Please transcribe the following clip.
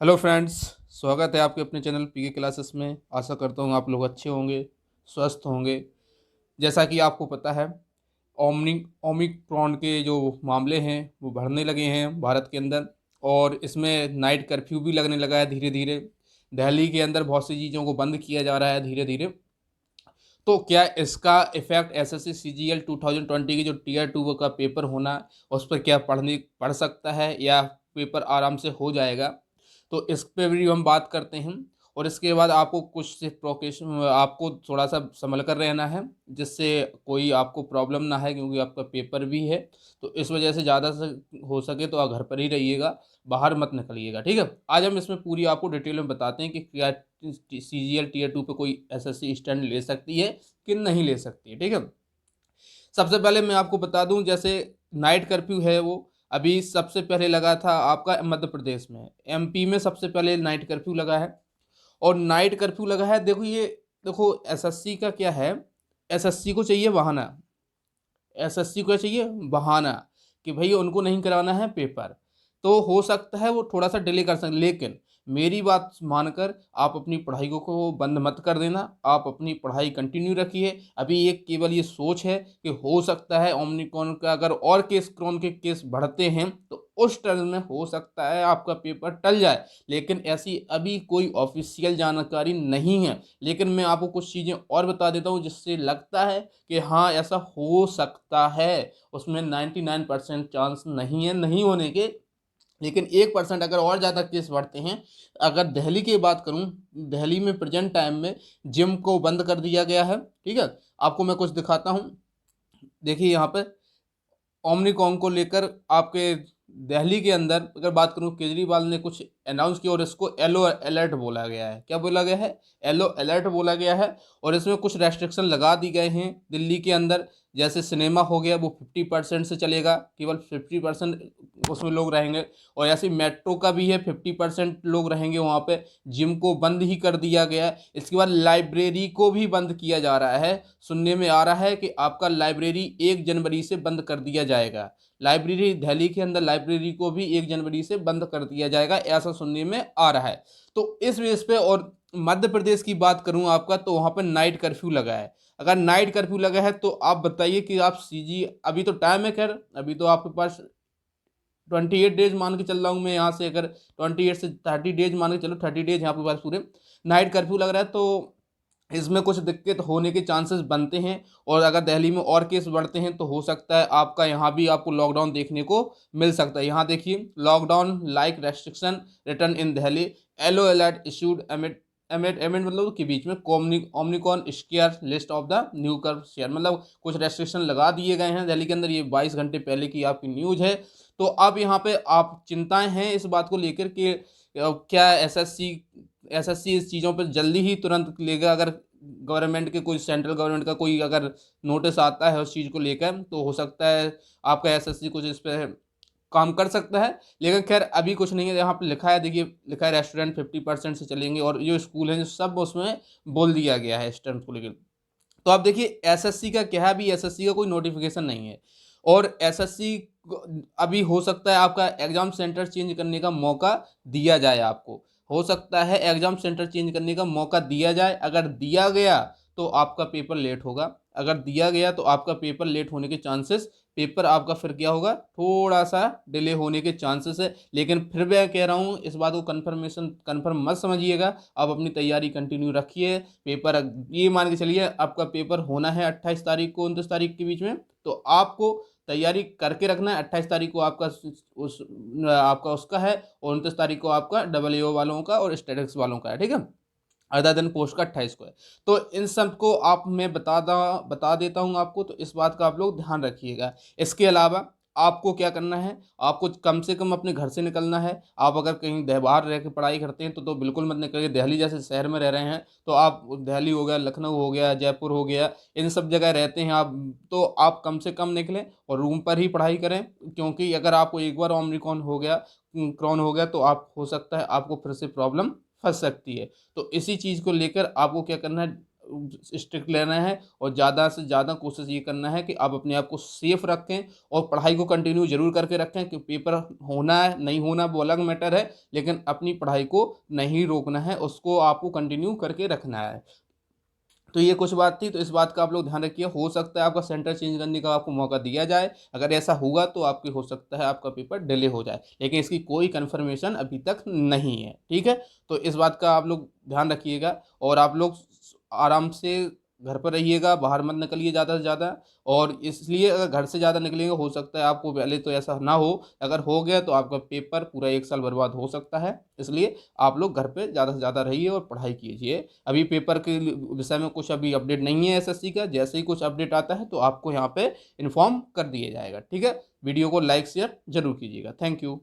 Hello friends. स्वागत है आपके अपने चैनल पीके क्लासेस में। आशा करता हूँ आप लोग अच्छे होंगे, स्वस्थ होंगे। जैसा कि आपको पता है, ओमनी ओमिक्रॉन के जो मामले हैं वो बढ़ने लगे हैं भारत के अंदर, और इसमें नाइट कर्फ्यू भी लगने लगा है धीरे धीरे। दिल्ली के अंदर बहुत सी चीज़ों को बंद किया जा रहा है धीरे धीरे। तो क्या इसका इफेक्ट एसएससी सीजीएल 2020 की जो टीयर टू का पेपर होना है उस पर क्या पढ़ सकता है, या पेपर आराम से हो जाएगा? तो इस पे भी हम बात करते हैं। और इसके बाद आपको कुछ से प्रोकेशन आपको थोड़ा सा संभल कर रहना है, जिससे कोई आपको प्रॉब्लम ना है, क्योंकि आपका पेपर भी है। तो इस वजह से ज़्यादा से हो सके तो आप घर पर ही रहिएगा, बाहर मत निकलिएगा, ठीक है। आज हम इसमें पूरी आपको डिटेल में बताते हैं कि क्या सीजीएल टीयर टू पे कोई एसएससी स्टैंड ले सकती है कि नहीं ले सकती है, ठीक है। सबसे पहले मैं आपको बता दूं, जैसे नाइट कर्फ्यू है वो अभी सबसे पहले लगा था आपका मध्य प्रदेश में, एमपी में सबसे पहले नाइट कर्फ्यू लगा है। और नाइट कर्फ्यू लगा है, देखो ये, देखो एसएससी का क्या है, एसएससी को चाहिए बहाना। एसएससी को चाहिए बहाना कि भाई उनको नहीं कराना है पेपर। तो हो सकता है वो थोड़ा सा डिले कर सकते, लेकिन मेरी बात मानकर आप अपनी पढ़ाई को बंद मत कर देना। आप अपनी पढ़ाई कंटिन्यू रखिए। अभी ये केवल ये सोच है कि हो सकता है ओमिक्रॉन का अगर और केस क्रोन के केस बढ़ते हैं तो उस टर्म में हो सकता है आपका पेपर टल जाए, लेकिन ऐसी अभी कोई ऑफिशियल जानकारी नहीं है। लेकिन मैं आपको कुछ चीज़ें और बता देता हूँ जिससे लगता है कि हाँ ऐसा हो सकता है। उसमें 99% चांस नहीं है नहीं होने के, लेकिन 1% अगर और ज़्यादा केस बढ़ते हैं। अगर दिल्ली की बात करूं, दिल्ली में प्रेजेंट टाइम में जिम को बंद कर दिया गया है, ठीक है। आपको मैं कुछ दिखाता हूं। देखिए यहाँ पे ओमनिकॉन को लेकर आपके दिल्ली के अंदर अगर बात करूं, केजरीवाल ने कुछ अनाउंस किया और इसको येलो अलर्ट बोला गया है। क्या बोला गया है? येलो अलर्ट बोला गया है। और इसमें कुछ रेस्ट्रिक्शन लगा दी गए हैं दिल्ली के अंदर। जैसे सिनेमा हो गया वो 50% से चलेगा, केवल 50% उसमें लोग रहेंगे। और ऐसे मेट्रो का भी है, 50% लोग रहेंगे वहाँ पे। जिम को बंद ही कर दिया गया है। इसके बाद लाइब्रेरी को भी बंद किया जा रहा है। सुनने में आ रहा है कि आपका लाइब्रेरी 1 जनवरी से बंद कर दिया जाएगा। लाइब्रेरी दिल्ली के अंदर लाइब्रेरी को भी 1 जनवरी से बंद कर दिया जाएगा, ऐसा सुनने में आ रहा है। तो इस बेस पे, और मध्य प्रदेश की बात करूं आपका, तो वहां पर नाइट कर्फ्यू लगा है। अगर नाइट कर्फ्यू लगा है तो आप बताइए कि आप सीजी, अभी तो टाइम है, खैर अभी तो आपके पास 28 डेज मान के चल रहा हूँ मैं यहाँ से। अगर 28 से 30 डेज मान के चलो, 30 डेज यहाँ पे पास पूरे नाइट कर्फ्यू लग रहा है, तो इसमें कुछ दिक्कत होने के चांसेस बनते हैं। और अगर दिल्ली में और केस बढ़ते हैं तो हो सकता है आपका यहाँ भी आपको लॉकडाउन देखने को मिल सकता है। यहाँ देखिए, lockdown like restriction return in Delhi, yellow alert issued emit emit emit मतलब के बीच में Omicron scare list of the new curve share, मतलब कुछ रेस्ट्रिक्शन लगा दिए गए हैं दिल्ली के अंदर। ये 22 घंटे पहले की आपकी न्यूज है। तो अब यहाँ पे आप चिंताएं हैं इस बात को लेकर कि क्या एसएससी इस चीज़ों पर जल्दी ही तुरंत लेगा। अगर गवर्नमेंट के कोई, सेंट्रल गवर्नमेंट का कोई अगर नोटिस आता है उस चीज़ को लेकर, तो हो सकता है आपका एसएससी कुछ इस पर काम कर सकता है। लेकिन खैर अभी कुछ नहीं है। यहाँ पे लिखा है, देखिए लिखा है रेस्टोरेंट 50% से चलेंगे, और जो स्कूल हैं जो सब उसमें बोल दिया गया है स्टूडेंट को लेकर। तो आप देखिए एसएससी का क्या है, अभी एसएससी का कोई नोटिफिकेशन नहीं है। और एसएससी अभी हो सकता है आपका एग्जाम सेंटर चेंज करने का मौका दिया जाए आपको। हो सकता है एग्जाम सेंटर चेंज करने का मौका दिया जाए। अगर दिया गया तो आपका पेपर लेट होगा। अगर दिया गया तो आपका पेपर लेट होने के चांसेस, पेपर आपका फिर क्या होगा, थोड़ा सा डिले होने के चांसेस है। लेकिन फिर मैं कह रहा हूँ, इस बात को कंफर्म मत समझिएगा। आप अपनी तैयारी कंटिन्यू रखिए। पेपर, ये मान के चलिए आपका पेपर होना है 28 तारीख को 29 तारीख के बीच में, तो आपको तैयारी करके रखना है। 28 तारीख को आपका आपका उसका है, और 29 तारीख को आपका डबल ए वालों का और स्टेटिक्स वालों का है, ठीक है। आधा दिन पोस्ट का 28 को है। तो इन सब को आप मैं बता देता हूँ आपको, तो इस बात का आप लोग ध्यान रखिएगा। इसके अलावा आपको क्या करना है, आपको कम से कम अपने घर से निकलना है। आप अगर कहीं बाहर रह के पढ़ाई करते हैं तो बिल्कुल मत निकलिए। दिल्ली जैसे शहर में रह रहे हैं तो आप, दिल्ली हो गया, लखनऊ हो गया, जयपुर हो गया, इन सब जगह रहते हैं आप, तो आप कम से कम निकलें और रूम पर ही पढ़ाई करें। क्योंकि अगर आपको एक बार ओमिक्रॉन हो गया, क्रॉन हो गया, तो आप, हो सकता है आपको फिर से प्रॉब्लम फंस सकती है। तो इसी चीज़ को लेकर आपको क्या करना है, स्ट्रिक्ट लेना है और ज़्यादा से ज़्यादा कोशिश ये करना है कि आप अपने आप को सेफ रखें और पढ़ाई को कंटिन्यू जरूर करके रखें कि पेपर होना है नहीं होना वो अलग मैटर है, लेकिन अपनी पढ़ाई को नहीं रोकना है, उसको आपको कंटिन्यू करके रखना है। तो ये कुछ बात थी, तो इस बात का आप लोग ध्यान रखिए। हो सकता है आपका सेंटर चेंज करने का आपको मौका दिया जाए, अगर ऐसा होगा तो आपके हो सकता है आपका पेपर डिले हो जाए, लेकिन इसकी कोई कंफर्मेशन अभी तक नहीं है, ठीक है। तो इस बात का आप लोग ध्यान रखिएगा और आप लोग आराम से घर पर रहिएगा, बाहर मत निकलिए ज़्यादा से ज़्यादा। और इसलिए अगर घर से ज़्यादा निकलेंगे हो सकता है आपको पहले तो ऐसा ना हो, अगर हो गया तो आपका पेपर पूरा 1 साल बर्बाद हो सकता है। इसलिए आप लोग घर पे ज़्यादा से ज़्यादा रहिए और पढ़ाई कीजिए। अभी पेपर के विषय में कुछ अभी अपडेट नहीं है एसएससी का, जैसे ही कुछ अपडेट आता है तो आपको यहाँ पे इन्फॉर्म कर दिया जाएगा, ठीक है। वीडियो को लाइक शेयर जरूर कीजिएगा। Thank you.